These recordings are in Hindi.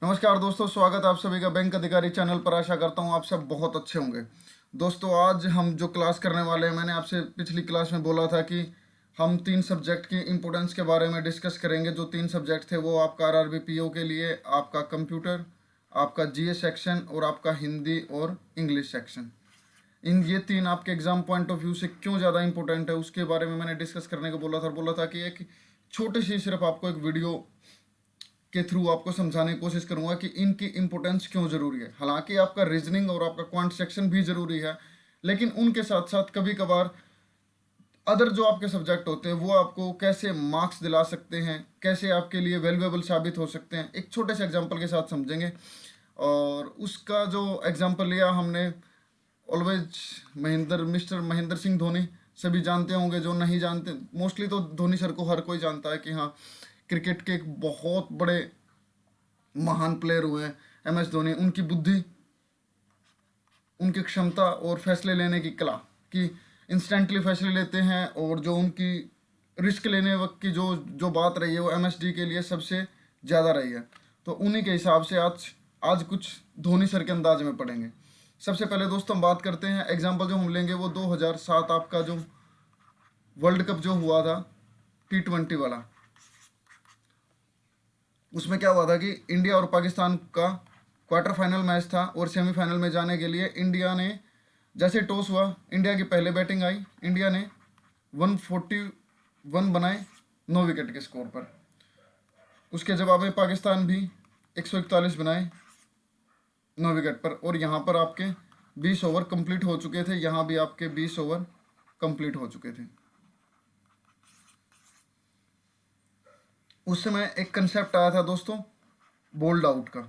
नमस्कार दोस्तों, स्वागत है आप सभी का बैंक अधिकारी चैनल पर। आशा करता हूँ आप सब बहुत अच्छे होंगे। दोस्तों, आज हम जो क्लास करने वाले हैं, मैंने आपसे पिछली क्लास में बोला था कि हम 3 सब्जेक्ट की इम्पोर्टेंस के बारे में डिस्कस करेंगे। जो 3 सब्जेक्ट थे वो आपका आरआरबी पीओ के लिए, आपका कंप्यूटर, आपका जीएस सेक्शन और आपका हिंदी और इंग्लिश सेक्शन। इन ये 3 आपके एग्जाम पॉइंट ऑफ व्यू से क्यों ज़्यादा इंपॉर्टेंट है उसके बारे में मैंने डिस्कस करने को बोला था कि एक छोटी सी सिर्फ आपको एक वीडियो के थ्रू आपको समझाने की कोशिश करूंगा कि इनकी इंपॉर्टेंस क्यों ज़रूरी है। हालांकि आपका रीजनिंग और आपका क्वांट सेक्शन भी ज़रूरी है, लेकिन उनके साथ साथ कभी कभार अदर जो आपके सब्जेक्ट होते हैं वो आपको कैसे मार्क्स दिला सकते हैं, कैसे आपके लिए वैल्यूएबल साबित हो सकते हैं, एक छोटे से एग्जाम्पल के साथ समझेंगे। और उसका जो एग्जाम्पल लिया हमने, ऑलवेज मिस्टर महेंद्र सिंह धोनी। सभी जानते होंगे, जो नहीं जानते मोस्टली तो धोनी सर को हर कोई जानता है कि हाँ, क्रिकेट के एक बहुत बड़े महान प्लेयर हुए हैं एम एस धोनी। उनकी बुद्धि, उनकी क्षमता और फैसले लेने की कला, कि इंस्टेंटली फैसले लेते हैं, और जो उनकी रिस्क लेने वक्त की जो जो बात रही है वो एम एस डी के लिए सबसे ज़्यादा रही है। तो उन्हीं के हिसाब से आज आज कुछ धोनी सर के अंदाज में पढ़ेंगे। सबसे पहले दोस्तों हम बात करते हैं, एग्जाम्पल जो हम लेंगे वो 2007 आपका जो वर्ल्ड कप जो हुआ था T20 वाला। उसमें क्या हुआ था कि इंडिया और पाकिस्तान का क्वार्टर फाइनल मैच था, और सेमीफाइनल में जाने के लिए इंडिया ने, जैसे टॉस हुआ, इंडिया की पहले बैटिंग आई, इंडिया ने 141 बनाए 9 विकेट के स्कोर पर। उसके जवाब में पाकिस्तान भी 141 बनाए 9 विकेट पर, और यहाँ पर आपके 20 ओवर कंप्लीट हो चुके थे। यहाँ भी आपके 20 ओवर कंप्लीट हो चुके थे। उस समय एक कंसेप्ट आया था दोस्तों, बोल्ड आउट का,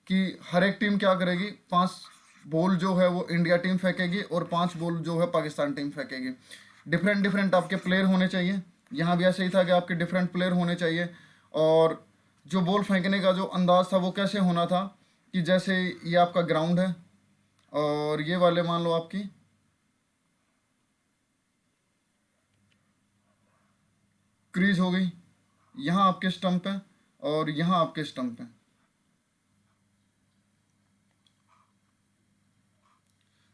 कि हर एक टीम क्या करेगी, 5 बॉल जो है वो इंडिया टीम फेंकेगी और 5 बॉल जो है पाकिस्तान टीम फेंकेगी। डिफरेंट डिफरेंट आपके प्लेयर होने चाहिए। यहाँ भी ऐसे ही था कि आपके डिफरेंट प्लेयर होने चाहिए। और जो बॉल फेंकने का जो अंदाज था वो कैसे होना था, कि जैसे ये आपका ग्राउंड है और ये वाले मान लो आपकी क्रीज हो गई, यहाँ आपके स्टंप है और यहाँ आपके स्टंप है।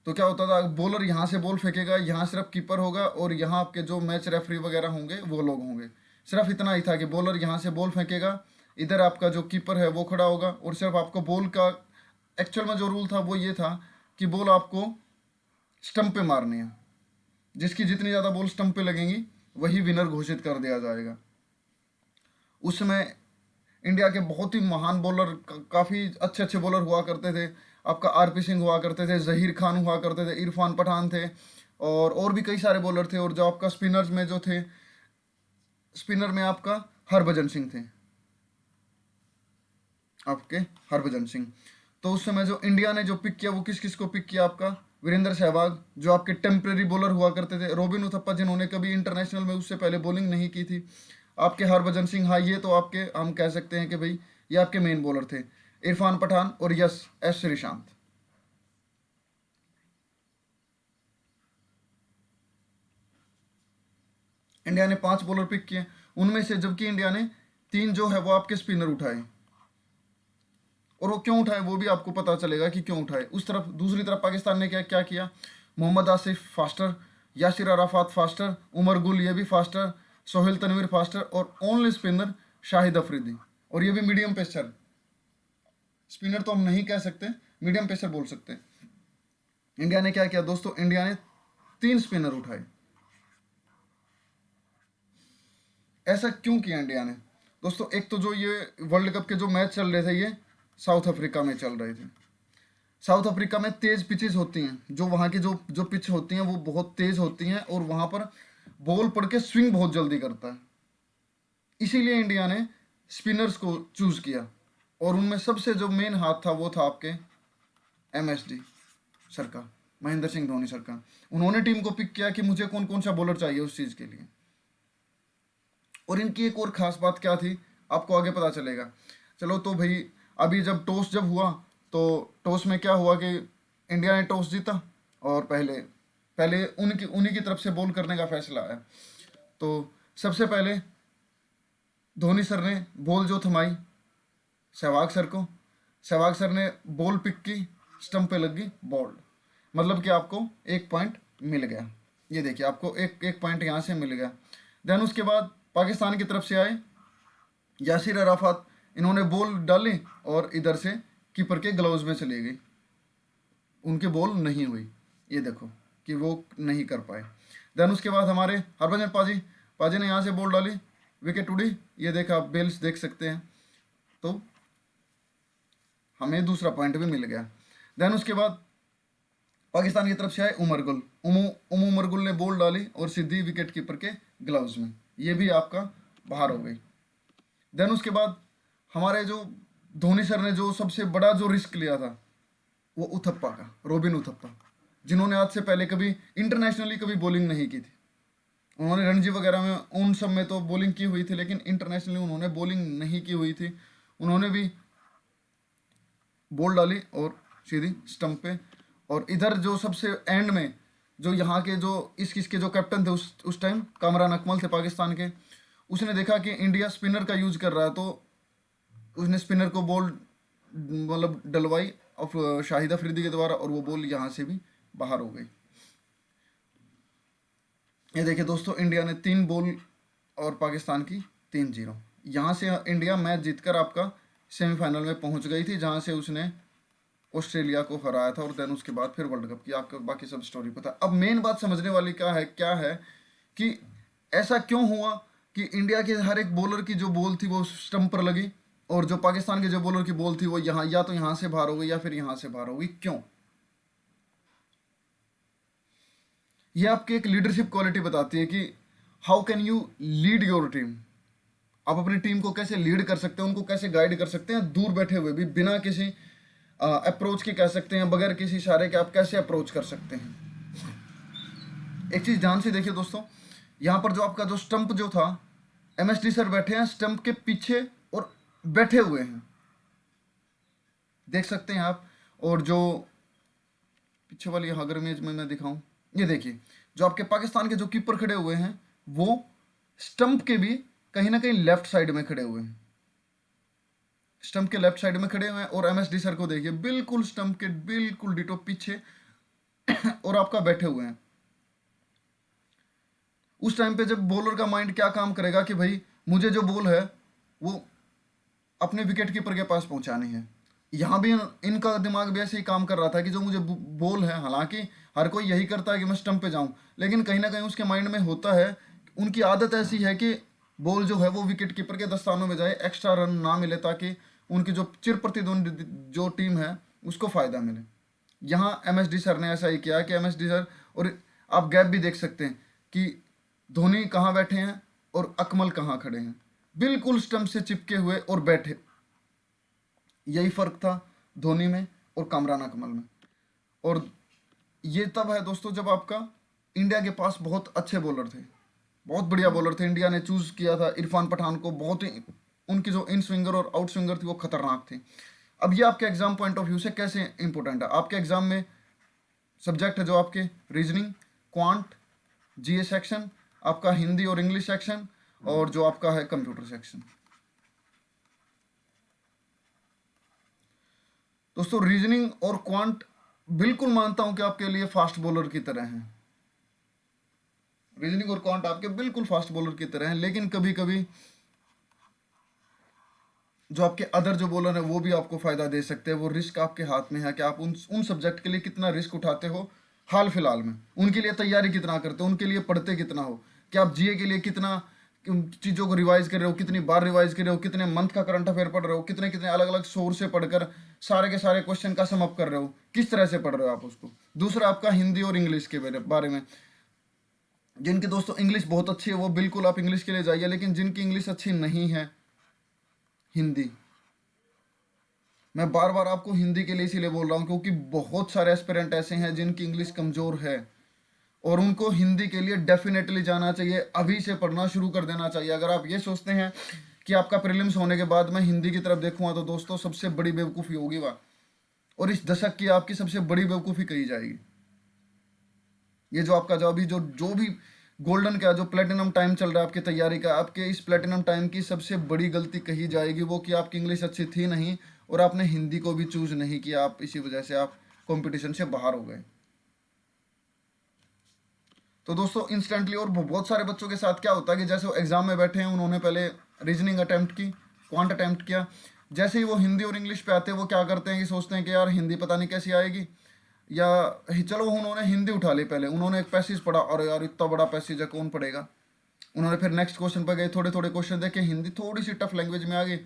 तो क्या होता था, बॉलर यहाँ से बॉल फेंकेगा, यहाँ सिर्फ कीपर होगा और यहाँ आपके जो मैच रेफरी वगैरह होंगे वो लोग होंगे। सिर्फ इतना ही था कि बॉलर यहाँ से बॉल फेंकेगा, इधर आपका जो कीपर है वो खड़ा होगा, और सिर्फ आपको बॉल का एक्चुअल में जो रूल था वो ये था कि बॉल आपको स्टंप पे मारनी है। जिसकी जितनी ज़्यादा बॉल स्टंप पे लगेंगी वही विनर घोषित कर दिया जाएगा। उस समय इंडिया के बहुत ही महान बॉलर, काफ़ी अच्छे अच्छे बॉलर हुआ करते थे। आपका आरपी सिंह हुआ करते थे, जहीर खान हुआ करते थे, इरफान पठान थे, और भी कई सारे बॉलर थे। और जो आपका स्पिनर्स में जो थे, स्पिनर में आपका हरभजन सिंह थे, आपके हरभजन सिंह। तो उस समय जो इंडिया ने जो पिक किया वो किस किस को पिक किया, आपका वीरेंद्र सहवाग, जो आपके टेम्परेरी बॉलर हुआ करते थे, रोबिन उथप्पा जिन्होंने कभी इंटरनेशनल में उससे पहले बॉलिंग नहीं की थी, आपके हरभजन सिंह। हाँ, ये तो आपके हम कह सकते हैं कि भाई ये आपके मेन बॉलर थे। इरफान पठान और यस एस श्रीशांत। इंडिया ने 5 बॉलर पिक किए, उनमें से जबकि इंडिया ने 3 जो है वो आपके स्पिनर उठाए, और वो क्यों उठाए वो भी आपको पता चलेगा कि क्यों उठाए। उस तरफ दूसरी तरफ पाकिस्तान ने क्या क्या किया, मोहम्मद आसिफ फास्टर, यासिर अराफात फास्टर, उमर गुल ये भी फास्टर, सोहेल तनवीर फास्टर, और ओनली स्पिनर शाहिद अफरीदी। और ये भी मीडियम पेसर, स्पिनर तो हम नहीं कह सकते, मीडियम पेसर बोल सकते हैं। इंडिया ने क्या किया दोस्तों, इंडिया ने 3 स्पिनर उठाए। ऐसा क्यों किया इंडिया ने दोस्तों? एक तो जो ये वर्ल्ड कप के जो मैच चल रहे थे ये साउथ अफ्रीका में चल रहे थे। साउथ अफ्रीका में तेज पिचेस होती हैं, जो वहाँ की जो जो पिच होती हैं वो बहुत तेज होती हैं, और वहाँ पर बॉल पड़ के स्विंग बहुत जल्दी करता है। इसीलिए इंडिया ने स्पिनर्स को चूज किया, और उनमें सबसे जो मेन हाथ था वो था आपके MSD सर का, महेंद्र सिंह धोनी सर का। उन्होंने टीम को पिक किया कि मुझे कौन कौन सा बॉलर चाहिए उस चीज़ के लिए। और इनकी एक और ख़ास बात क्या थी आपको आगे पता चलेगा। चलो तो भाई, अभी जब टॉस जब हुआ तो टॉस में क्या हुआ कि इंडिया ने टॉस जीता, और पहले पहले उन्हीं की तरफ से बॉल करने का फैसला आया। तो सबसे पहले धोनी सर ने बॉल जो थमाई सहवाग सर को, सहवाग सर ने बॉल पिक की, स्टंप पे लग गई, बॉल्ड। मतलब कि आपको 1 पॉइंट मिल गया। ये देखिए आपको एक पॉइंट यहाँ से मिल गया। देन उसके बाद पाकिस्तान की तरफ से आए यासिर अराफात, इन्होंने बॉल डाली और इधर से कीपर के ग्लव्स में चली गई, उनकी बॉल नहीं हुई। ये देखो कि वो नहीं कर पाए। देन उसके बाद हमारे हरभजन पाजी ने यहाँ से बॉल डाली, विकेट उड़ी। ये देखा आप बेल्स देख सकते हैं, तो हमें दूसरा पॉइंट भी मिल गया। देन उसके बाद पाकिस्तान की तरफ से आए उमर गुल, उमर गुल ने बॉल डाली और सीधी विकेट कीपर के ग्लव्स में, ये भी आपका बाहर हो गई। देन उसके बाद हमारे जो धोनी सर ने जो सबसे बड़ा जो रिस्क लिया था वो उथप्पा का, रॉबिन उथप्पा, जिन्होंने आज से पहले कभी इंटरनेशनली कभी बॉलिंग नहीं की थी। उन्होंने रणजी वगैरह में उन सब में तो बॉलिंग की हुई थी, लेकिन इंटरनेशनली उन्होंने बॉलिंग नहीं की हुई थी। उन्होंने भी बॉल डाली और सीधी स्टंप पे। और इधर जो सबसे एंड में जो यहाँ के जो इसके जो कैप्टन थे उस टाइम कामरान अकमल थे पाकिस्तान के, उसने देखा कि इंडिया स्पिनर का यूज कर रहा है, तो उसने स्पिनर को बॉल मतलब डलवाई और शाहिद अफरीदी के द्वारा, और वो बॉल यहाँ से भी बाहर हो गई। ये देखिए दोस्तों, इंडिया ने 3 बॉल और पाकिस्तान की 3-0। यहाँ से इंडिया मैच जीतकर आपका सेमीफाइनल में पहुंच गई थी, जहाँ से उसने ऑस्ट्रेलिया को हराया था, और देन उसके बाद फिर वर्ल्ड कप की आपको बाकी सब स्टोरी पता। अब मेन बात समझने वाली क्या है कि ऐसा क्यों हुआ कि इंडिया के हर एक बॉलर की जो बॉल थी वो स्टंप पर लगी, और जो पाकिस्तान के जो बॉलर की बॉल थी वो यहाँ या तो यहाँ से बाहर हो गई या फिर यहाँ से बाहर हो गई। क्यों? ये आपकी एक लीडरशिप क्वालिटी बताती है कि how can you lead your team. आप अपनी टीम को कैसे लीड कर सकते हैं, उनको कैसे गाइड कर सकते हैं, दूर बैठे हुए भी, बिना किसी अप्रोच के कह सकते हैं, बगैर किसी इशारे के आप कैसे अप्रोच कर सकते हैं। एक चीज ध्यान से देखिए दोस्तों, यहाँ पर जो आपका जो स्टंप जो था, MSD सर बैठे हैं स्टंप के पीछे और बैठे हुए हैं, देख सकते हैं आप। और जो पीछे वाली अगर इमेज में मैं दिखाऊं, ये देखिए जो आपके पाकिस्तान के जो कीपर खड़े हुए हैं वो स्टंप के भी कहीं ना कहीं लेफ्ट साइड में खड़े हुए हैं, स्टंप के लेफ्ट साइड में खड़े हुए हैं। और MSD सर को देखिए बिल्कुल स्टंप के बिल्कुल डिटो पीछे और आपका बैठे हुए हैं। उस टाइम पे जब बॉलर का माइंड क्या काम करेगा कि भाई मुझे जो बॉल है वो अपने विकेट कीपर के पास पहुंचानी है। यहाँ भी इनका दिमाग भी ऐसे ही काम कर रहा था कि जो मुझे बॉल है, हालांकि हर कोई यही करता है कि मैं स्टंप पे जाऊं, लेकिन कहीं ना कहीं उसके माइंड में होता है, उनकी आदत ऐसी है कि बॉल जो है वो विकेट कीपर के दस्तानों में जाए, एक्स्ट्रा रन ना मिले, ताकि उनकी जो चिर प्रतिद्वंदी जो टीम है उसको फायदा मिले। यहाँ MSD सर ने ऐसा ही किया कि MSD सर, और आप गैप भी देख सकते हैं कि धोनी कहाँ बैठे हैं और अकमल कहाँ खड़े हैं, बिल्कुल स्टंप से चिपके हुए और बैठे। यही फर्क था धोनी में और कामरान अकमल में। और ये तब है दोस्तों जब आपका इंडिया के पास बहुत अच्छे बॉलर थे, बहुत बढ़िया बॉलर थे। इंडिया ने चूज किया था इरफान पठान को, बहुत ही उनकी जो इन स्विंगर और आउट स्विंगर थी वो खतरनाक थी। अब ये आपके एग्जाम पॉइंट ऑफ व्यू से कैसे इंपॉर्टेंट है, आपके एग्जाम में सब्जेक्ट है जो आपके रीजनिंग, क्वांट, GS सेक्शन, आपका हिंदी और इंग्लिश सेक्शन, और जो आपका है कंप्यूटर सेक्शन। दोस्तों रीजनिंग और क्वांट बिल्कुल मानता हूं कि आपके लिए फास्ट बॉलर की तरह हैं, रीजनिंग और क्वांट आपके बिल्कुल फास्ट बॉलर की तरह हैं, लेकिन कभी कभी जो आपके अदर जो बॉलर है वो भी आपको फायदा दे सकते हैं। वो रिस्क आपके हाथ में है कि आप उन सब्जेक्ट के लिए कितना रिस्क उठाते हो हाल फिलहाल में, उनके लिए तैयारी कितना करते हो, उनके लिए पढ़ते कितना हो, कि आप GA के लिए कितना चीज़ों को रिवाइज कर रहे हो, कितनी बार रिवाइज कर रहे हो, कितने मंथ का करंट अफेयर पढ़ रहे हो, कितने कितने अलग अलग सोर्स से पढ़कर सारे के सारे क्वेश्चन का समअप कर रहे हो, किस तरह से पढ़ रहे हो आप उसको। दूसरा आपका हिंदी और इंग्लिश के बारे में, जिनकी दोस्तों इंग्लिश बहुत अच्छी है वो बिल्कुल आप इंग्लिश के लिए जाइए, लेकिन जिनकी इंग्लिश अच्छी नहीं है, हिंदी, मैं बार बार आपको हिंदी के लिए इसीलिए बोल रहा हूँ क्योंकि बहुत सारे एस्पिरेंट ऐसे हैं जिनकी इंग्लिश कमज़ोर है, और उनको हिंदी के लिए डेफिनेटली जाना चाहिए, अभी से पढ़ना शुरू कर देना चाहिए। अगर आप ये सोचते हैं कि आपका प्रीलिम्स होने के बाद मैं हिंदी की तरफ देखूंगा, तो दोस्तों सबसे बड़ी बेवकूफ़ी होगी वह, और इस दशक की आपकी सबसे बड़ी बेवकूफ़ी कही जाएगी। ये जो आपका जो अभी जो भी गोल्डन क्या, जो प्लेटिनम टाइम चल रहा है आपकी तैयारी का, आपके इस प्लेटिनम टाइम की सबसे बड़ी गलती कही जाएगी वो कि आपकी इंग्लिश अच्छी थी नहीं और आपने हिंदी को भी चूज नहीं किया, आप इसी वजह से आप कंपटीशन से बाहर हो गए। तो दोस्तों इंस्टेंटली और बहुत सारे बच्चों के साथ क्या होता है कि जैसे वो एग्जाम में बैठे हैं, उन्होंने पहले रीजनिंग अटेम्प्ट की, क्वांट अटेम्प्ट किया, जैसे ही वो हिंदी और इंग्लिश पे आते हैं वो क्या करते हैं कि सोचते हैं कि यार हिंदी पता नहीं कैसी आएगी, या चलो उन्होंने हिंदी उठा ली, पहले उन्होंने एक पैसेज पढ़ा और यार इतना बड़ा पैसेज है कौन पढ़ेगा, उन्होंने फिर नेक्स्ट क्वेश्चन पर गए, थोड़े थोड़े क्वेश्चन देखे, हिंदी थोड़ी सी टफ लैंग्वेज में आ गई,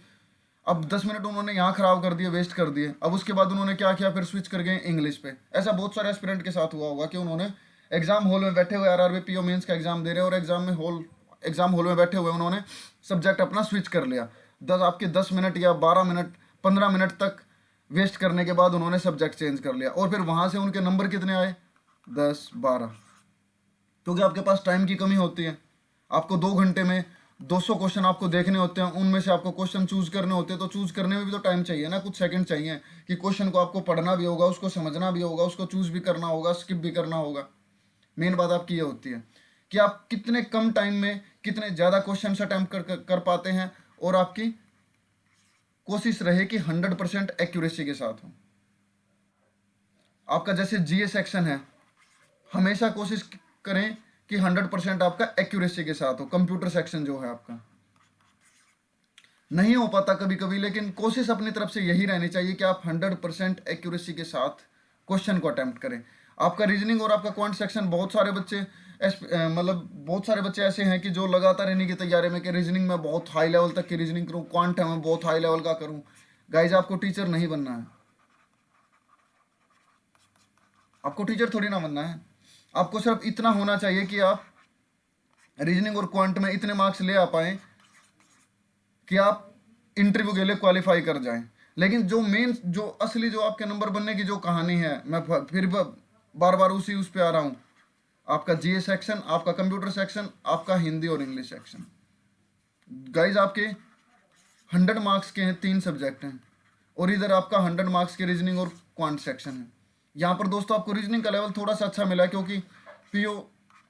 अब 10 मिनट उन्होंने यहाँ खराब कर दिए, वेस्ट कर दिए, अब उसके बाद उन्होंने क्या किया, फिर स्विच कर गए इंग्लिश पे। ऐसा बहुत सारे एस्पिरेंट के साथ हुआ होगा कि उन्होंने एग्जाम हॉल में बैठे हुए आरआरबी पीओ मेंस का एग्जाम दे रहे हैं और एग्जाम हॉल में बैठे हुए उन्होंने सब्जेक्ट अपना स्विच कर लिया, आपके 10 मिनट या 12 मिनट 15 मिनट तक वेस्ट करने के बाद उन्होंने सब्जेक्ट चेंज कर लिया, और फिर वहां से उनके नंबर कितने आए, 10-12, क्योंकि आपके पास टाइम की कमी होती है, आपको 2 घंटे में 200 क्वेश्चन आपको देखने होते हैं, उनमें से आपको क्वेश्चन चूज करने होते हैं, तो चूज करने में भी तो टाइम चाहिए ना, कुछ सेकंड चाहिए कि क्वेश्चन को आपको पढ़ना भी होगा, उसको समझना भी होगा, उसको चूज भी करना होगा, स्किप भी करना होगा। मेन बात आपकी ये होती है कि आप कितने कम टाइम में कितने ज़्यादा क्वेश्चन अटैम्प्ट कर पाते हैं, और आपकी कोशिश रहे कि 100% एक्यूरेसी के साथ हो। आपका जैसे जीए सेक्शन है, हमेशा कोशिश करें कि 100% आपका एक्यूरेसी के साथ हो। कंप्यूटर सेक्शन जो है आपका नहीं हो पाता कभी कभी, लेकिन कोशिश अपनी तरफ से यही रहनी चाहिए कि आप 100% एक्यूरेसी के साथ क्वेश्चन को अटेम्प्ट करें। आपका रीजनिंग और आपका क्वांट सेक्शन, बहुत सारे बच्चे बहुत सारे बच्चे ऐसे हैं कि जो लगातार इन्हीं की तैयारी में कि रीजनिंग में बहुत हाई लेवल तक की रीजनिंग करूँ, क्वांट है मैं बहुत हाई लेवल का करूँ। गाइज आपको टीचर नहीं बनना है, आपको टीचर थोड़ी ना बनना है, आपको सिर्फ इतना होना चाहिए कि आप रीजनिंग और क्वांट में इतने मार्क्स ले आ पाए कि आप इंटरव्यू के लिए क्वालिफाई कर जाएं। लेकिन जो मेन जो असली जो आपके नंबर बनने की जो कहानी है, मैं फिर बार बार उस पे आ रहा हूँ, आपका जीए सेक्शन, आपका कंप्यूटर सेक्शन, आपका हिंदी और इंग्लिश सेक्शन। गाइज आपके 100 मार्क्स के हैं 3 सब्जेक्ट हैं, और इधर आपका 100 मार्क्स के रीजनिंग और क्वांट सेक्शन है। यहाँ पर दोस्तों आपको रीजनिंग का लेवल थोड़ा सा अच्छा मिला है क्योंकि पीओ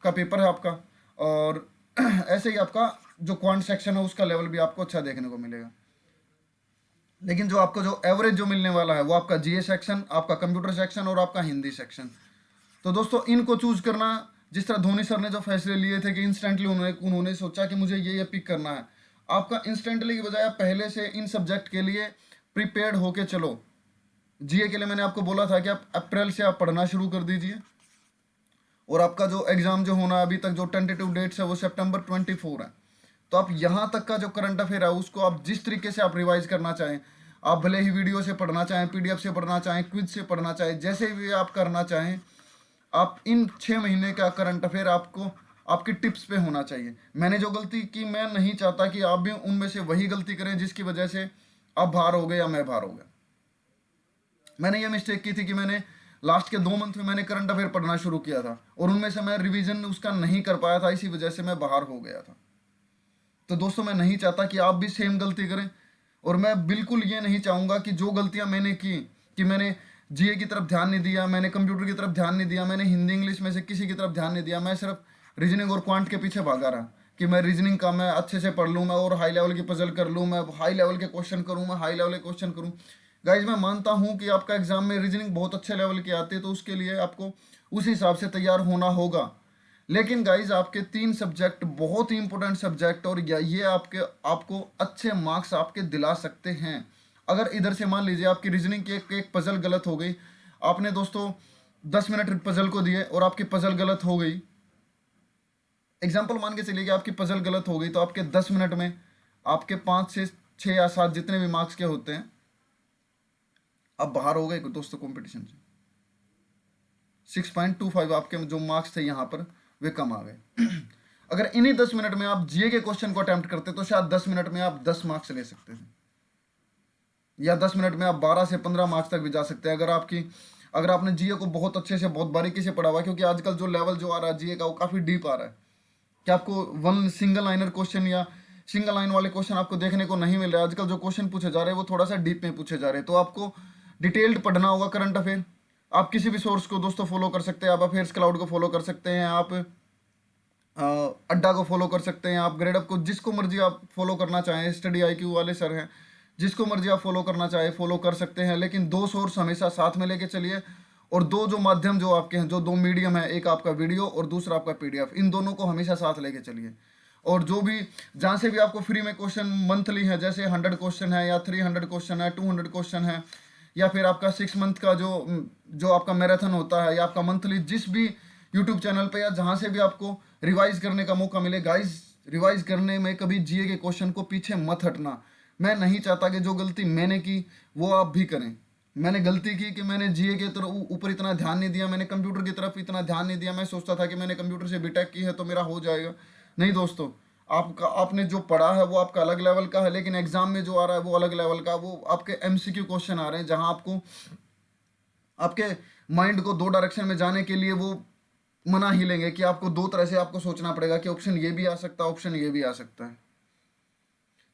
का पेपर है आपका, और ऐसे ही आपका जो क्वांट सेक्शन है उसका लेवल भी आपको अच्छा देखने को मिलेगा। लेकिन जो आपको जो एवरेज जो मिलने वाला है वो आपका जीए सेक्शन, आपका कंप्यूटर सेक्शन और आपका हिंदी सेक्शन। तो दोस्तों इनको चूज करना, जिस तरह धोनी सर ने जो फैसले लिए थे कि इंस्टेंटली उन्होंने सोचा कि मुझे ये पिक करना है, आपका इंस्टेंटली की बजाय आप पहले से इन सब्जेक्ट के लिए प्रिपेयर्ड होके चलो। जीए के लिए मैंने आपको बोला था कि आप अप्रैल से आप पढ़ना शुरू कर दीजिए, और आपका जो एग्जाम जो होना अभी तक जो टेंटेटिव डेट्स है वो सितंबर 24 है। तो आप यहाँ तक का जो करंट अफेयर है उसको आप जिस तरीके से आप रिवाइज करना चाहें, आप भले ही वीडियो से पढ़ना चाहें, पीडीएफ से पढ़ना चाहें, क्विज से पढ़ना चाहें, जैसे भी आप करना चाहें, आप इन 6 महीने का करंट अफेयर आपको आपकी टिप्स पे होना चाहिए। मैंने जो गलती की, मैं नहीं चाहता कि आप भी उनमें से वही गलती करें जिसकी वजह से आप बाहर हो गए या मैं बाहर हो गया। मैंने ये मिस्टेक की थी कि मैंने लास्ट के 2 मंथ में मैंने करंट अफेयर पढ़ना शुरू किया था और उनमें से मैं रिवीजन उसका नहीं कर पाया था, इसी वजह से मैं बाहर हो गया था। तो दोस्तों मैं नहीं चाहता कि आप भी सेम गलती करें, और मैं बिल्कुल ये नहीं चाहूँगा कि जो गलतियाँ मैंने की, कि मैंने जीए की तरफ ध्यान नहीं दिया, मैंने कंप्यूटर की तरफ ध्यान नहीं दिया, मैंने हिंदी इंग्लिश में से किसी की तरफ ध्यान नहीं दिया, मैं सिर्फ रीजनिंग और क्वांट के पीछे भागा रहा कि मैं रीजनिंग का मैं अच्छे से पढ़ लूँ, मैं और हाई लेवल की पजल कर लूँ, मैं हाई लेवल के क्वेश्चन करूँ, मैं हाई लेवल के क्वेश्चन करूँ। गाइज मैं मानता हूँ कि आपका एग्जाम में रीजनिंग बहुत अच्छे लेवल की आती है, तो उसके लिए आपको उस हिसाब से तैयार होना होगा। लेकिन गाइज आपके 3 सब्जेक्ट बहुत ही इंपॉर्टेंट सब्जेक्ट, और ये आपको अच्छे मार्क्स आपके दिला सकते हैं। अगर इधर से मान लीजिए आपकी रीजनिंग की एक पजल गलत हो गई, आपने दोस्तों 10 मिनट पजल को दिए और आपकी पजल गलत हो गई, एग्जाम्पल मान के चलिए कि आपकी पजल गलत हो गई, तो आपके 10 मिनट में आपके 5 से 6 या 7 जितने भी मार्क्स के होते हैं आप बाहर हो गए दोस्तों कंपटीशन से। 6.25 आपके जो मार्क्स थे यहाँ पर वे कम आ गए। अगर इन्हीं 10 मिनट में आप जीए के क्वेश्चन को अटेम्प्ट करते तो शायद 10 मिनट में आप 10 मार्क्स ले सकते थे, या 10 मिनट में आप 12 से 15 मार्क्स तक भी जा सकते हैं अगर आपने जीए को बहुत अच्छे से बहुत बारीकी से पढ़ा हुआ। क्योंकि आजकल जो लेवल जो आ रहा है जीए का वो काफ़ी डीप आ रहा है कि आपको वन सिंगल लाइनर क्वेश्चन या सिंगल लाइन वाले क्वेश्चन आपको देखने को नहीं मिल रहा है। आजकल जो क्वेश्चन पूछे जा रहे हैं वो थोड़ा सा डीप में पूछे जा रहे हैं, तो आपको डिटेल्ड पढ़ना होगा करंट अफेयर। आप किसी भी सोर्स को दोस्तों फॉलो कर सकते हैं, आप अफेयर्स क्लाउड को फॉलो कर सकते हैं, आप अड्डा को फॉलो कर सकते हैं, आप ग्रेडअप को, जिसको मर्जी आप फॉलो करना चाहें, स्टडी IQ वाले सर हैं, जिसको मर्जी आप फॉलो करना चाहें फॉलो कर सकते हैं। लेकिन 2 सोर्स हमेशा साथ में लेके चलिए, और 2 जो माध्यम जो आपके हैं, जो 2 मीडियम है, एक आपका वीडियो और दूसरा आपका PDF, इन दोनों को हमेशा साथ लेके चलिए। और जो भी जहाँ से भी आपको फ्री में क्वेश्चन मंथली है, जैसे 100 क्वेश्चन है या 300 क्वेश्चन है, 200 क्वेश्चन है, या फिर आपका 6 मंथ का जो आपका मैराथन होता है, या आपका मंथली, जिस भी यूट्यूब चैनल पे या जहाँ से भी आपको रिवाइज करने का मौका मिले, गाइस रिवाइज करने में कभी GA के क्वेश्चन को पीछे मत हटना। मैं नहीं चाहता कि जो गलती मैंने की वो आप भी करें। मैंने गलती की कि मैंने GA के तरफ ऊपर इतना ध्यान नहीं दिया, मैंने कंप्यूटर की तरफ इतना ध्यान नहीं दिया। मैं सोचता था कि मैंने कंप्यूटर से BTech की है तो मेरा हो जाएगा। नहीं दोस्तों, आपने जो पढ़ा है वो आपका अलग लेवल का है, लेकिन एग्जाम में जो आ रहा है वो अलग लेवल का। वो आपके MCQ क्वेश्चन आ रहे हैं, जहां आपको आपके माइंड को 2 डायरेक्शन में जाने के लिए वो मना ही लेंगे कि आपको 2 तरह से आपको सोचना पड़ेगा कि ऑप्शन ये भी आ सकता है, ऑप्शन ये भी आ सकता है।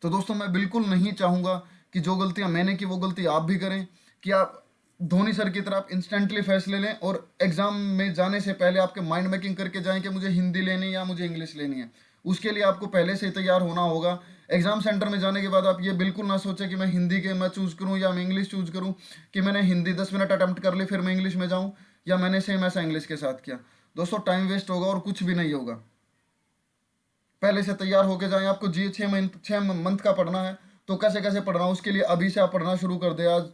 तो दोस्तों, मैं बिल्कुल नहीं चाहूँगा कि जो गलतियाँ मैंने की वो गलती आप भी करें, कि आप धोनी सर की तरह इंस्टेंटली फैसले लें और एग्जाम में जाने से पहले आपके माइंड मेकिंग करके जाएं कि मुझे हिंदी लेनी है या मुझे इंग्लिश लेनी है। उसके लिए आपको पहले से ही तैयार होना होगा। एग्जाम सेंटर में जाने के बाद आप ये बिल्कुल ना सोचें कि मैं हिंदी के मैं चूज़ करूँ या मैं इंग्लिश चूज़ करूँ, कि मैंने हिंदी 10 मिनट अटैम्प्ट कर ली फिर मैं इंग्लिश में जाऊँ, या मैंने सेम ऐसा इंग्लिश के साथ किया। दोस्तों, टाइम वेस्ट होगा और कुछ भी नहीं होगा। पहले से तैयार होके जाएं। आपको GA 6 मंथ का पढ़ना है तो कैसे कैसे पढ़ना, उसके लिए अभी से आप पढ़ना शुरू कर दे। आज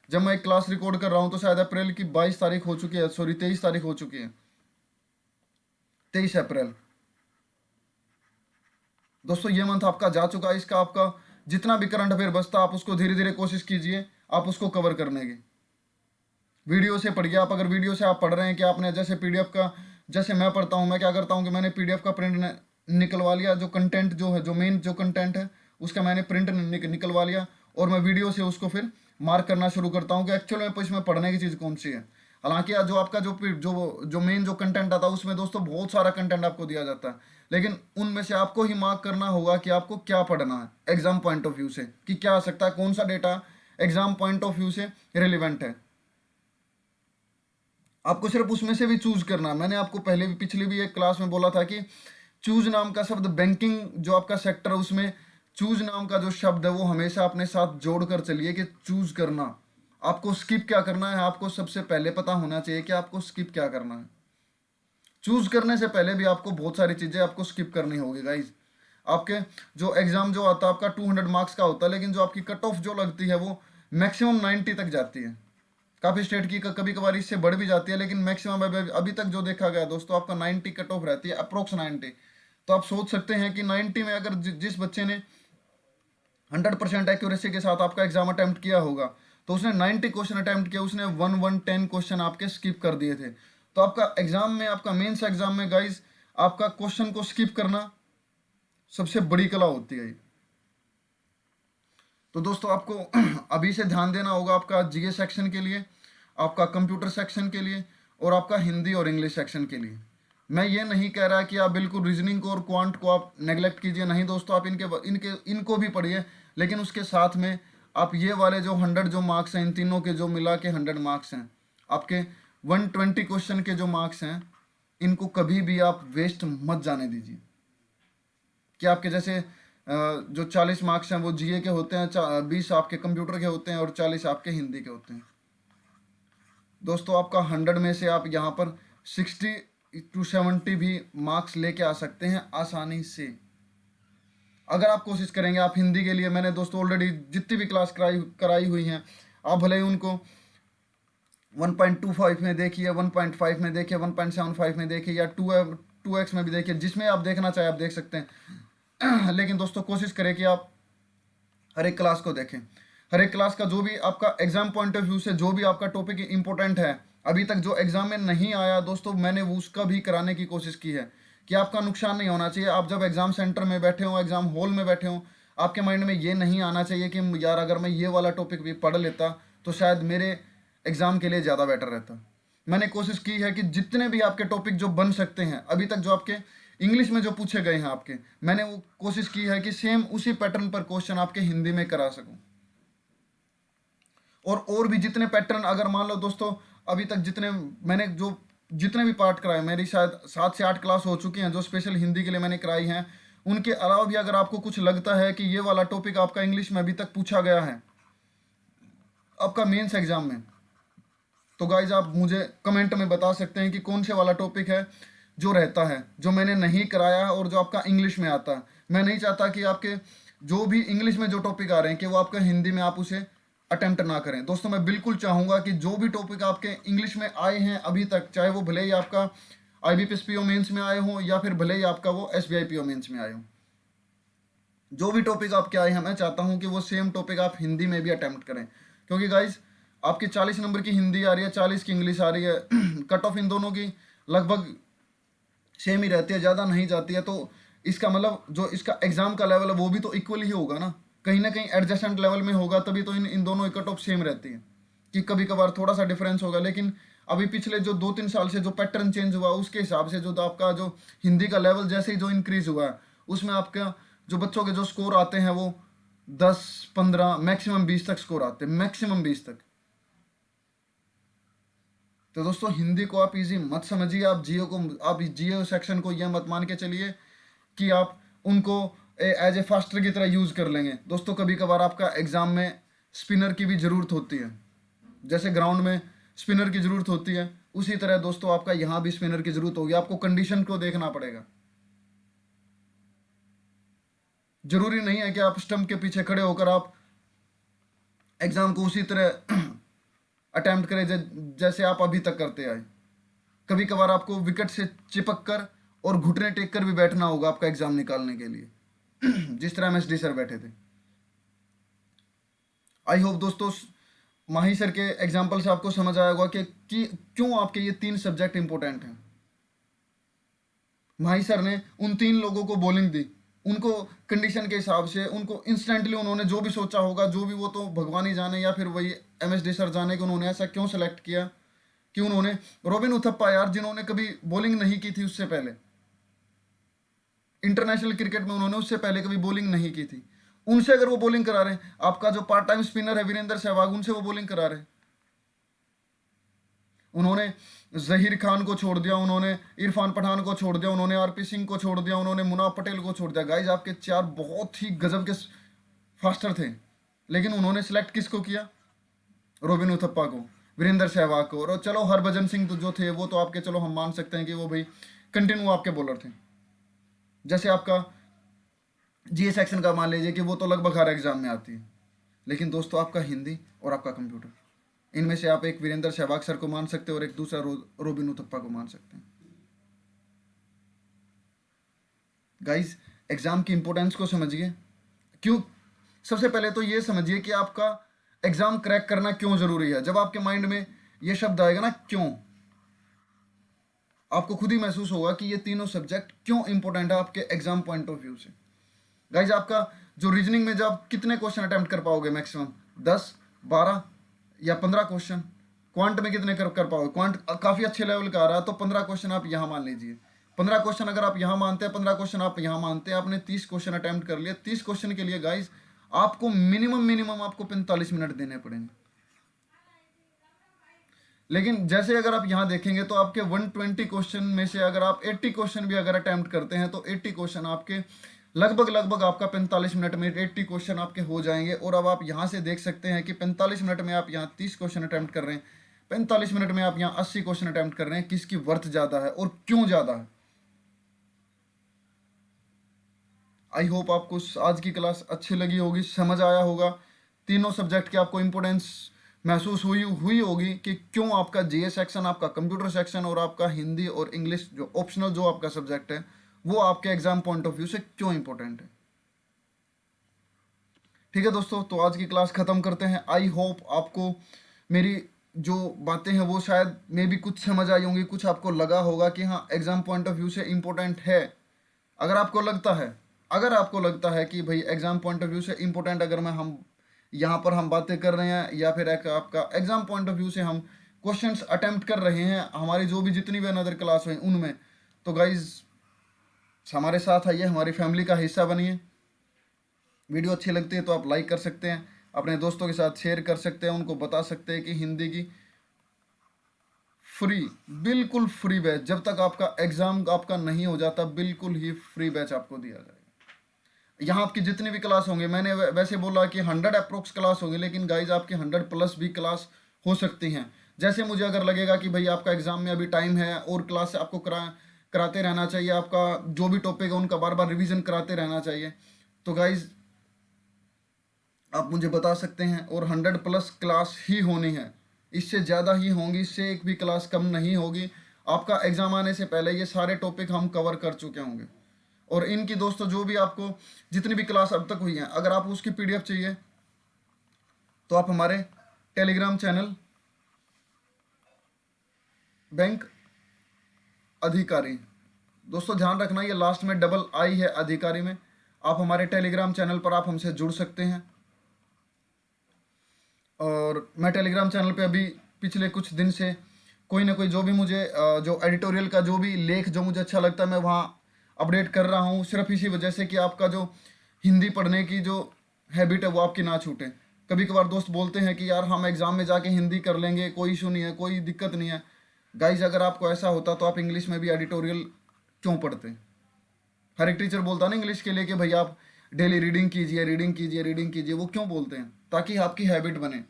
जब मैं एक क्लास रिकॉर्ड कर रहा हूँ तो शायद अप्रैल की 22 तारीख हो चुकी है, सॉरी 23 तारीख हो चुकी है, 23 अप्रैल। दोस्तों, ये मंथ आपका जा चुका है। इसका आपका जितना भी करंट अफेयर बचता आप उसको धीरे धीरे कोशिश कीजिए आप उसको कवर करने की। वीडियो से पढ़िए। आप अगर वीडियो से आप पढ़ रहे हैं कि आपने जैसे PDF का, जैसे मैं पढ़ता हूँ, मैं क्या करता हूँ कि मैंने PDF का प्रिंट निकलवा लिया, जो कंटेंट जो है, जो मेन जो कंटेंट है उसका मैंने प्रिंट निकलवा लिया, और मैं वीडियो से उसको फिर मार्क करना शुरू करता हूँ कि एक्चुअल में इसमें पढ़ने की चीज़ कौन सी है। हालांकि जो आपका जो मेन जो कंटेंट आता है उसमें दोस्तों बहुत सारा कंटेंट आपको दिया जाता है, लेकिन उनमें से आपको ही मार्क करना होगा कि आपको क्या पढ़ना है एग्जाम पॉइंट ऑफ व्यू से, कि क्या आ सकता है, कौन सा data exam point of view से रिलेवेंट है। आपको सिर्फ उसमें से भी चूज करना है। मैंने आपको पहले भी पिछली भी एक क्लास में बोला था कि चूज नाम का शब्द, बैंकिंग जो आपका सेक्टर है उसमें चूज नाम का जो शब्द है वो हमेशा अपने साथ जोड़ कर चलिए कि चूज करना। आपको स्किप क्या करना है, आपको सबसे पहले पता होना चाहिए कि आपको स्किप क्या करना है। चूज करने से पहले भी आपको बहुत सारी चीजें आपको स्किप करनी होगी गाइज। आपके जो एग्जाम जो आता है आपका 200 मार्क्स का होता है, लेकिन जो आपकी कट ऑफ जो लगती है वो मैक्सिमम 90 तक जाती है। काफ़ी स्टेट की कभी कभार इससे बढ़ भी जाती है, लेकिन मैक्सिमम अभी तक जो देखा गया दोस्तों आपका 90 कट ऑफ रहती है, अप्रोक्स 90। तो आप सोच सकते हैं कि 90 में अगर जिस बच्चे ने 100% एक्यूरेसी के साथ आपका एग्जाम अटेम्प्ट किया होगा तो उसने 90 क्वेश्चन अटेम्प्ट किया, उसने 110 क्वेश्चन आपके स्किप कर दिए थे। तो आपका एग्जाम में, आपका मेंस एग्जाम में गाइज, आपका क्वेश्चन को स्किप करना सबसे बड़ी कला होती है। तो दोस्तों, आपको अभी से ध्यान देना होगा आपका GA सेक्शन के लिए, आपका कंप्यूटर सेक्शन के लिए, और आपका हिंदी और इंग्लिश सेक्शन के लिए। मैं ये नहीं कह रहा कि आप बिल्कुल रीजनिंग को और क्वांट को आप नेगलेक्ट कीजिए, नहीं दोस्तों, आप इनको भी पढ़िए, लेकिन उसके साथ में आप ये वाले जो 100 जो मार्क्स हैं, इन तीनों के जो मिला के 100 मार्क्स हैं, आपके 120 क्वेश्चन के जो मार्क्स हैं, इनको कभी भी आप वेस्ट मत जाने दीजिए। कि आपके जैसे जो 40 मार्क्स हैं वो GA के होते हैं, 20 आपके कंप्यूटर के होते हैं और 40 आपके हिंदी के होते हैं। दोस्तों, आपका 100 में से आप यहाँ पर 60 to 70 भी मार्क्स लेके आ सकते हैं आसानी से, अगर आप कोशिश करेंगे। आप हिंदी के लिए मैंने दोस्तों ऑलरेडी जितनी भी क्लास कराई हुई हैं, आप भले ही उनको 1.25 में देखिए, 1.5 में देखिए, 1.75 में देखिए, या 2x में भी देखिए, जिसमें आप देखना चाहे आप देख सकते हैं। लेकिन दोस्तों, कोशिश करें कि आप हर एक क्लास को देखें। हर एक क्लास का जो भी आपका एग्जाम पॉइंट ऑफ व्यू से जो भी आपका टॉपिक इंपॉर्टेंट है, अभी तक जो एग्जाम में नहीं आया दोस्तों, मैंने उसका भी कराने की कोशिश की है कि आपका नुकसान नहीं होना चाहिए। आप जब एग्जाम सेंटर में बैठे हो, एग्जाम हॉल में बैठे हो, आपके माइंड में ये नहीं आना चाहिए कि यार अगर मैं ये वाला टॉपिक भी पढ़ लेता तो शायद मेरे एग्जाम के लिए ज़्यादा बेटर रहता। मैंने कोशिश की है कि जितने भी आपके टॉपिक जो बन सकते हैं अभी तक, जो आपके इंग्लिश में जो पूछे गए हैं आपके, मैंने वो कोशिश की है कि सेम उसी पैटर्न पर क्वेश्चन आपके हिंदी में करा सकूं। और भी जितने पैटर्न, अगर मान लो दोस्तों अभी तक जितने मैंने जो जितने भी पार्ट कराए, मेरी शायद 7 से 8 क्लास हो चुकी हैं जो स्पेशल हिंदी के लिए मैंने कराई हैं। उनके अलावा भी अगर आपको कुछ लगता है कि ये वाला टॉपिक आपका इंग्लिश में अभी तक पूछा गया है आपका मेंस एग्जाम में, तो गाइज आप मुझे कमेंट में बता सकते हैं कि कौन से वाला टॉपिक है जो रहता है, जो मैंने नहीं कराया और जो आपका इंग्लिश में आता है। मैं नहीं चाहता कि आपके जो भी इंग्लिश में जो टॉपिक आ रहे हैं कि वो आपका हिंदी में आप उसे अटेम्प्ट ना करें। दोस्तों मैं बिल्कुल चाहूँगा कि जो भी टॉपिक आपके इंग्लिश में आए हैं अभी तक, चाहे वो भले ही आपका IBPS PO मेंस में आए हों या फिर भले ही आपका वो SBI PO मेंस में आए हों, जो भी टॉपिक आपके आए हैं मैं चाहता हूँ कि वो सेम टॉपिक आप हिंदी में भी अटेम्प्ट करें। क्योंकि गाइज आपकी 40 नंबर की हिंदी आ रही है, 40 की इंग्लिश आ रही है, कट ऑफ इन दोनों की लगभग सेम ही रहती है, ज़्यादा नहीं जाती है। तो इसका मतलब जो इसका एग्जाम का लेवल है वो भी तो इक्वल ही होगा ना कहीं एडजस्टेंट लेवल में होगा, तभी तो इन दोनों की कट ऑफ सेम रहती है। कि कभी कभार थोड़ा सा डिफरेंस होगा, लेकिन अभी पिछले जो 2-3 साल से जो पैटर्न चेंज हुआ उसके हिसाब से जो आपका जो हिंदी का लेवल जैसे ही जो इंक्रीज हुआ है उसमें आपका जो बच्चों के जो स्कोर आते हैं वो 10-15 मैक्सिमम 20 तक स्कोर आते हैं, मैक्सिमम 20 तक। तो दोस्तों हिंदी को आप इजी मत समझिए, आप जियो सेक्शन को यह मत मान के चलिए कि आप उनको एज ए फास्टर की तरह यूज़ कर लेंगे। दोस्तों कभी कभार आपका एग्ज़ाम में स्पिनर की भी ज़रूरत होती है, जैसे ग्राउंड में स्पिनर की ज़रूरत होती है उसी तरह दोस्तों आपका यहाँ भी स्पिनर की ज़रूरत होगी। आपको कंडीशन को देखना पड़ेगा। ज़रूरी नहीं है कि आप स्टंप के पीछे खड़े होकर आप एग्ज़ाम को उसी तरह अटेम्प्ट करें जैसे आप अभी तक करते आए। कभी कभार आपको विकेट से चिपक कर और घुटने टेक कर भी बैठना होगा आपका एग्ज़ाम निकालने के लिए जिस तरह MSD सर बैठे थे। आई होप दोस्तों माही सर के एग्जाम्पल से आपको समझ आया होगा कि क्यों आपके ये 3 सब्जेक्ट इंपॉर्टेंट हैं। माही सर ने उन 3 लोगों को बॉलिंग दी, उनको कंडीशन के हिसाब से उनको इंस्टेंटली उन्होंने जो भी सोचा होगा, जो भी वो तो भगवान ही जाने या फिर वही MSD सर जाने कि उन्होंने ऐसा क्यों सेलेक्ट किया कि उन्होंने रॉबिन उथप्पा यार जिन्होंने कभी बॉलिंग नहीं की थी उससे पहले, इंटरनेशनल क्रिकेट में उन्होंने उससे पहले कभी बॉलिंग नहीं की थी, उनसे अगर वो बॉलिंग करा रहे हैं। आपका जो पार्ट टाइम स्पिनर है वीरेंद्र सहवाग, उनसे वो बॉलिंग करा रहे हैं। उन्होंने जहीर खान को छोड़ दिया, उन्होंने इरफान पठान को छोड़ दिया, उन्होंने RP सिंह को छोड़ दिया, उन्होंने मुनाफ पटेल को छोड़ दिया। गाइज आपके 4 बहुत ही गजब के फास्टर थे, लेकिन उन्होंने सेलेक्ट किसको किया? रॉबिन उथप्पा को, वीरेंद्र सहवाग को। और चलो हरभजन सिंह तो जो थे वो तो आपके चलो हम मान सकते हैं कि वो भाई कंटिन्यू आपके बॉलर थे। जैसे आपका GA सेक्शन का मान लीजिए कि वो तो लगभग हर एग्जाम में आती है, लेकिन दोस्तों आपका हिंदी और आपका कंप्यूटर, इनमें से आप एक वीरेंद्र सहवाग सर को मान सकते हैं और एक दूसरा रॉबिन उथप्पा को मान सकते हैं। गाइस एग्जाम की इंपॉर्टेंस को समझिए। क्यों? सबसे पहले तो ये समझिए कि आपका एग्जाम क्रैक करना क्यों जरूरी है। जब आपके माइंड में ये शब्द आएगा ना क्यों, आपको खुद ही महसूस होगा कि ये तीनों सब्जेक्ट क्यों इंपॉर्टेंट है आपके एग्जाम पॉइंट ऑफ व्यू से। गाइज आपका जो रीजनिंग में जब आप कितने क्वेश्चन अटेम्प्ट कर पाओगे? मैक्सिमम 10, 12 या 15 क्वेश्चन। क्वांट में कितने कर पाओगे? क्वांट काफ़ी अच्छे लेवल का आ रहा है तो 15 क्वेश्चन आप यहाँ मान लीजिए। 15 क्वेश्चन अगर आप यहाँ मानते हैं, 15 क्वेश्चन आप यहाँ मानते हैं, आपने 30 क्वेश्चन अटेम्प्ट कर लिए। 30 क्वेश्चन के लिए गाइज आपको मिनिमम आपको 45 मिनट देने पड़ेंगे। लेकिन जैसे अगर आप यहाँ देखेंगे तो आपके 120 क्वेश्चन में से अगर आप 80 क्वेश्चन भी अगर अटेम्प्ट करते हैं तो 80 क्वेश्चन आपके लगभग आपका 45 मिनट में 80 क्वेश्चन आपके हो जाएंगे। और अब आप यहाँ से देख सकते हैं कि 45 मिनट में आप यहाँ 30 क्वेश्चन अटेम्प्ट कर रहे हैं, 45 मिनट में आप यहाँ 80 क्वेश्चन अटेम्प्ट कर रहे हैं। किसकी वर्थ ज़्यादा है और क्यों ज़्यादा है? आई होप आपको आज की क्लास अच्छी लगी होगी, समझ आया होगा, तीनों सब्जेक्ट की आपको इम्पोर्टेंस महसूस हुई होगी कि क्यों आपका GA सेक्शन, आपका कंप्यूटर सेक्शन और आपका हिंदी और इंग्लिश जो ऑप्शनल जो आपका सब्जेक्ट है वो आपके एग्जाम पॉइंट ऑफ व्यू से क्यों इंपॉर्टेंट है। ठीक है दोस्तों, तो आज की क्लास खत्म करते हैं। आई होप आपको मेरी जो बातें हैं वो शायद मे भी कुछ समझ आई होंगी, कुछ आपको लगा होगा कि हाँ एग्जाम पॉइंट ऑफ व्यू से इंपॉर्टेंट है। अगर आपको लगता है कि भाई एग्जाम पॉइंट ऑफ व्यू से इंपॉर्टेंट अगर हम यहाँ पर हम बातें कर रहे हैं या फिर एक आपका एग्जाम पॉइंट ऑफ व्यू से हम क्वेश्चंस अटेम्प्ट कर रहे हैं हमारी जो भी जितनी भी अनदर क्लास हुई उनमें, तो गाइज हमारे साथ आइए, हमारी फैमिली का हिस्सा बनिए। वीडियो अच्छी लगती है तो आप लाइक कर सकते हैं, अपने दोस्तों के साथ शेयर कर सकते हैं, उनको बता सकते हैं कि हिंदी की फ्री, बिल्कुल फ्री बैच। जब तक आपका एग्जाम आपका नहीं हो जाता, बिल्कुल ही फ्री बैच आपको दिया जाएगा। यहाँ आपकी जितनी भी क्लास होंगे, मैंने वैसे बोला कि 100 अप्रोक्स क्लास होंगी, लेकिन गाइज आपकी 100 प्लस भी क्लास हो सकती हैं। जैसे मुझे अगर लगेगा कि भाई आपका एग्जाम में अभी टाइम है और क्लास आपको कराते रहना चाहिए, आपका जो भी टॉपिक है उनका बार बार रिवीजन कराते रहना चाहिए, तो गाइज आप मुझे बता सकते हैं। और 100 प्लस क्लास ही होनी है, इससे ज़्यादा ही होंगी, इससे एक भी क्लास कम नहीं होगी। आपका एग्ज़ाम आने से पहले ये सारे टॉपिक हम कवर कर चुके होंगे। और इनकी दोस्तों जो भी आपको जितनी भी क्लास अब तक हुई हैं, अगर आप उसकी पीडीएफ चाहिए तो आप हमारे टेलीग्राम चैनल बैंक अधिकारी, दोस्तों ध्यान रखना ये लास्ट में डबल आई है अधिकारी में, आप हमारे टेलीग्राम चैनल पर आप हमसे जुड़ सकते हैं। और मैं टेलीग्राम चैनल पे अभी पिछले कुछ दिन से कोई ना कोई जो भी मुझे जो एडिटोरियल का जो भी लेख जो मुझे अच्छा लगता है, मैं वहाँ अपडेट कर रहा हूँ, सिर्फ इसी वजह से कि आपका जो हिंदी पढ़ने की जो हैबिट है वो आपकी ना छूटे। कभी कभार दोस्त बोलते हैं कि यार हम एग्ज़ाम में जाके हिंदी कर लेंगे, कोई इशू नहीं है, कोई दिक्कत नहीं है। गाइज अगर आपको ऐसा होता तो आप इंग्लिश में भी एडिटोरियल क्यों पढ़ते? हर एक टीचर बोलता ना इंग्लिश के लिए कि भाई आप डेली रीडिंग कीजिए, रीडिंग कीजिए, रीडिंग कीजिए। वो क्यों बोलते हैं? ताकि आपकी हैबिट बने,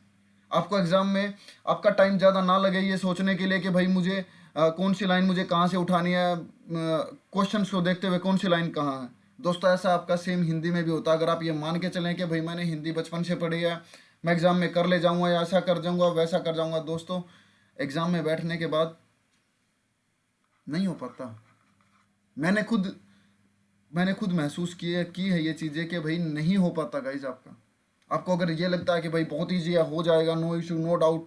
आपको एग्ज़ाम में आपका टाइम ज़्यादा ना लगे ये सोचने के लिए कि भाई मुझे कौन सी लाइन मुझे कहाँ से उठानी है, क्वेश्चंस को देखते हुए कौन सी लाइन कहाँ है। दोस्तों ऐसा आपका सेम हिंदी में भी होता है। अगर आप ये मान के चलें कि भाई मैंने हिंदी बचपन से पढ़ी है, मैं एग्ज़ाम में कर ले जाऊँगा, या ऐसा कर जाऊँगा, वैसा कर जाऊँगा, दोस्तों एग्ज़ाम में बैठने के बाद नहीं हो पाता। मैंने खुद महसूस की है ये चीज़ें कि भाई नहीं हो पाता गाइज आपका। आपको अगर ये लगता है कि भाई बहुत ईजी है, हो जाएगा, नो इशू, नो डाउट,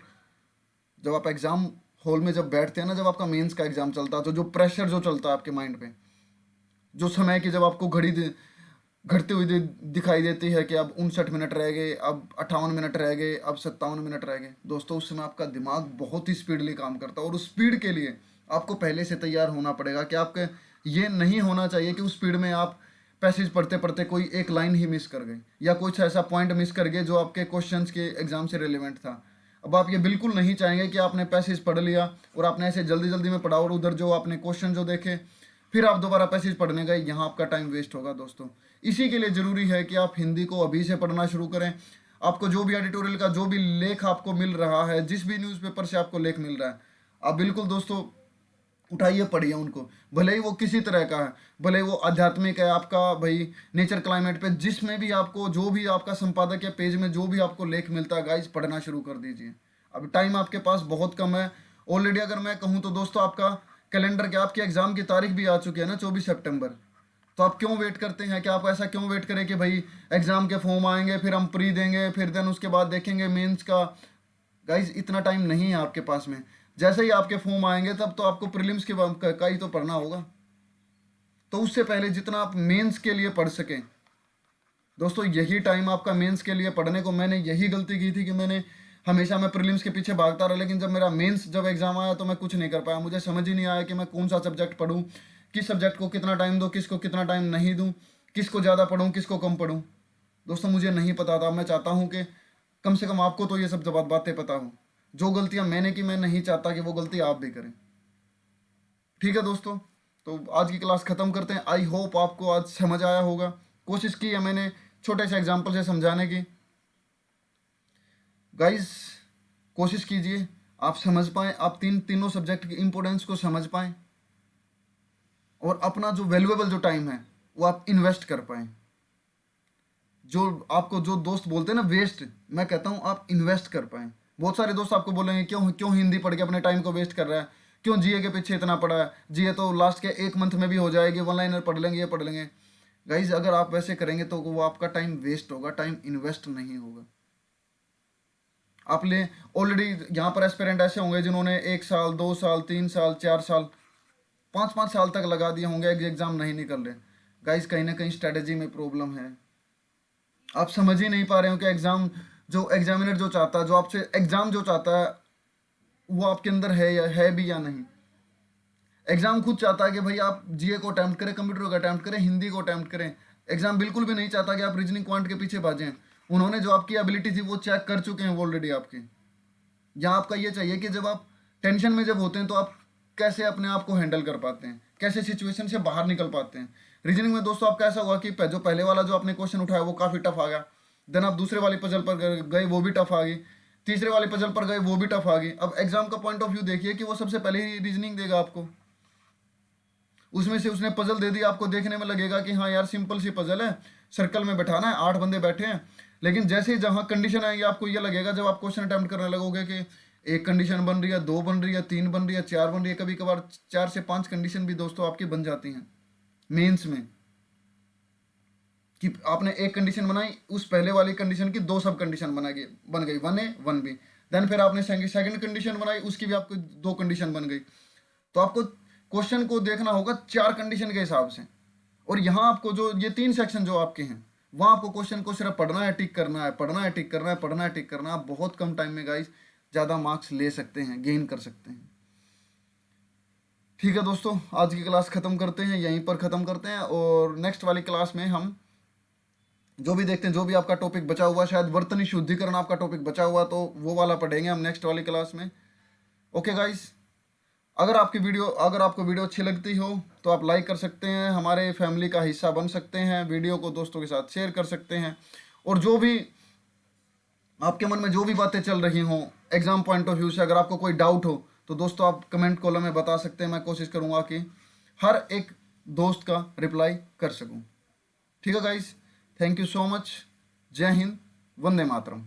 जब आप एग्ज़ाम हॉल में जब बैठते हैं ना, जब आपका मेंस का एग्ज़ाम चलता है, तो जो प्रेशर जो चलता है आपके माइंड पे, जो समय की जब आपको घड़ी घटती हुई दिखाई देती है कि अब 59 मिनट रह गए, अब 58 मिनट रह गए, अब 57 मिनट रह गए, दोस्तों उस समय आपका दिमाग बहुत ही स्पीडली काम करता है। और उस स्पीड के लिए आपको पहले से तैयार होना पड़ेगा कि आपके ये नहीं होना चाहिए कि उस स्पीड में आप पैसेज पढ़ते पढ़ते कोई एक लाइन ही मिस कर गए या कुछ ऐसा पॉइंट मिस कर गए जो आपके क्वेश्चंस के एग्जाम से रिलेवेंट था। अब आप ये बिल्कुल नहीं चाहेंगे कि आपने पैसेज पढ़ लिया और आपने ऐसे जल्दी जल्दी में पढ़ा और उधर जो आपने क्वेश्चन जो देखे फिर आप दोबारा पैसेज पढ़ने गए, यहाँ आपका टाइम वेस्ट होगा। दोस्तों इसी के लिए ज़रूरी है कि आप हिंदी को अभी से पढ़ना शुरू करें। आपको जो भी एडिटोरियल का जो भी लेख आपको मिल रहा है, जिस भी न्यूज़पेपर से आपको लेख मिल रहा है, आप बिल्कुल दोस्तों उठाइए, पढ़िए उनको, भले ही वो किसी तरह का है, भले ही वो आध्यात्मिक है, आपका भाई नेचर क्लाइमेट पे, जिसमें भी आपको जो भी आपका संपादक या पेज में जो भी आपको लेख मिलता है, गाइज पढ़ना शुरू कर दीजिए। अब टाइम आपके पास बहुत कम है ऑलरेडी। अगर मैं कहूँ तो दोस्तों आपका कैलेंडर के आपके एग्ज़ाम की तारीख भी आ चुकी है ना, 24 सितंबर। तो आप क्यों वेट करते हैं? कि आप ऐसा क्यों वेट करें कि भाई एग्ज़ाम के फॉर्म आएंगे, फिर हम प्री देंगे, फिर देन उसके बाद देखेंगे मेंस का। गाइज इतना टाइम नहीं है आपके पास में। जैसे ही आपके फॉर्म आएंगे तब तो आपको प्रीलिम्स के का ही तो पढ़ना होगा। तो उससे पहले जितना आप मेंस के लिए पढ़ सकें, दोस्तों यही टाइम आपका मेंस के लिए पढ़ने को। मैंने यही गलती की थी कि मैंने हमेशा मैं प्रीलिम्स के पीछे भागता रहा, लेकिन जब मेरा मेंस जब एग्ज़ाम आया तो मैं कुछ नहीं कर पाया। मुझे समझ ही नहीं आया कि मैं कौन सा सब्जेक्ट पढूं, किस सब्जेक्ट को कितना टाइम दूं, किसको कितना टाइम नहीं दूं, किसको ज़्यादा पढूं, किसको कम पढूं। दोस्तों मुझे नहीं पता था। मैं चाहता हूँ कि कम से कम आपको तो ये सब बातें पता हो। जो गलतियाँ मैंने की, मैं नहीं चाहता कि वो गलती आप भी करें। ठीक है दोस्तों, तो आज की क्लास ख़त्म करते हैं। आई होप आपको आज समझ आया होगा। कोशिश की है मैंने छोटे से एग्जाम्पल से समझाने की। गाइस कोशिश कीजिए आप समझ पाएँ, आप तीनों सब्जेक्ट की इम्पोर्टेंस को समझ पाएँ और अपना जो वैल्यूएबल जो टाइम है वो आप इन्वेस्ट कर पाएँ। जो आपको जो दोस्त बोलते हैं ना वेस्ट, मैं कहता हूँ आप इन्वेस्ट कर पाएँ। बहुत सारे दोस्त आपको बोलेंगे क्यों क्यों हिंदी पढ़ के अपने टाइम को वेस्ट कर रहा है, क्यों जीए के पीछे इतना पड़ा है, जीए तो लास्ट के 1 मंथ में भी हो जाएगी, वन लाइनर पढ़ लेंगे, ये पढ़ लेंगे। गाइज अगर आप वैसे करेंगे तो वो आपका टाइम वेस्ट होगा, टाइम इन्वेस्ट नहीं होगा। आपने ऑलरेडी यहाँ पर एस्पिरेंट ऐसे होंगे जिन्होंने 1 साल 2 साल 3 साल 4 साल 5 साल तक लगा दिए होंगे, एग्जाम नहीं निकल रहे। गाइज कहीं ना कहीं स्ट्रेटेजी में प्रॉब्लम है। आप समझ ही नहीं पा रहे हो कि एग्जाम जो एग्जामिनर जो चाहता है, जो आपसे एग्जाम जो चाहता है वो आपके अंदर है या है भी या नहीं। एग्जाम खुद चाहता है कि भाई आप जीए को अटैम्प्ट करें, कंप्यूटर को अटैम्प्ट करें, हिंदी को अटैम्प्ट करें। एग्जाम बिल्कुल भी नहीं चाहता कि आप रीजनिंग क्वांट के पीछे भाजें। उन्होंने जो आपकी एबिलिटी थी वो चेक कर चुके हैं ऑलरेडी आपकी। यहाँ आपका ये चाहिए कि जब आप टेंशन में जब होते हैं तो आप कैसे अपने आप को हैंडल कर पाते हैं, कैसे सिचुएशन से बाहर निकल पाते हैं। रीजनिंग में दोस्तों आपका ऐसा हुआ कि जो पहले वाला जो आपने क्वेश्चन उठाया वो काफ़ी टफ आ गया, देन आप दूसरे वाले पजल पर गए वो भी टफ आ गई, तीसरे वाले पजल पर गए वो भी टफ आ गई। अब एग्जाम का पॉइंट ऑफ व्यू देखिए कि वो सबसे पहले ही रीजनिंग देगा आपको, उसमें से उसने पजल दे दी, आपको देखने में लगेगा कि हाँ यार सिंपल सी पजल है, सर्कल में बैठाना है, 8 बंदे बैठे हैं। लेकिन जैसे ही जहाँ कंडीशन आएगी आपको ये लगेगा, जब आप क्वेश्चन अटेम्प्ट करने लगोगे कि एक कंडीशन बन रही है, 2 बन रही है, 3 बन रही है, 4 बन रही है, कभी कभार 4 से 5 कंडीशन भी दोस्तों आपकी बन जाती हैं मेंस में, कि आपने एक कंडीशन बनाई, उस पहले वाली कंडीशन की 2 सब कंडीशन बन गई 1A 1B। देन फिर आपने सेकंड कंडीशन बनाई, उसकी भी आपको 2 कंडीशन बन गई। तो आपको क्वेश्चन को देखना होगा 4 कंडीशन के हिसाब से। और यहाँ आपको जो ये 3 सेक्शन जो आपके हैं, वहाँ आपको क्वेश्चन को सिर्फ पढ़ना है, टिक करना है, पढ़ना है, टिक करना है, पढ़ना है, टिक करना है। आप बहुत कम टाइम में गाइस ज़्यादा मार्क्स ले सकते हैं, गेन कर सकते हैं। ठीक है दोस्तों, आज की क्लास ख़त्म करते हैं, यहीं पर ख़त्म करते हैं। और नेक्स्ट वाली क्लास में हम जो भी देखते हैं, जो भी आपका टॉपिक बचा हुआ, शायद वर्तनी शुद्धिकरण आपका टॉपिक बचा हुआ, तो वो वाला पढ़ेंगे हम नेक्स्ट वाली क्लास में। ओके गाइस, अगर आपको वीडियो अच्छी लगती हो तो आप लाइक कर सकते हैं, हमारे फैमिली का हिस्सा बन सकते हैं, वीडियो को दोस्तों के साथ शेयर कर सकते हैं। और जो भी आपके मन में जो भी बातें चल रही हों एग्जाम पॉइंट ऑफ व्यू से, अगर आपको कोई डाउट हो तो दोस्तों आप कमेंट कॉलम में बता सकते हैं। मैं कोशिश करूँगा कि हर एक दोस्त का रिप्लाई कर सकूँ। ठीक है guys, thank you so much. जय हिंद, वंदे मातरम।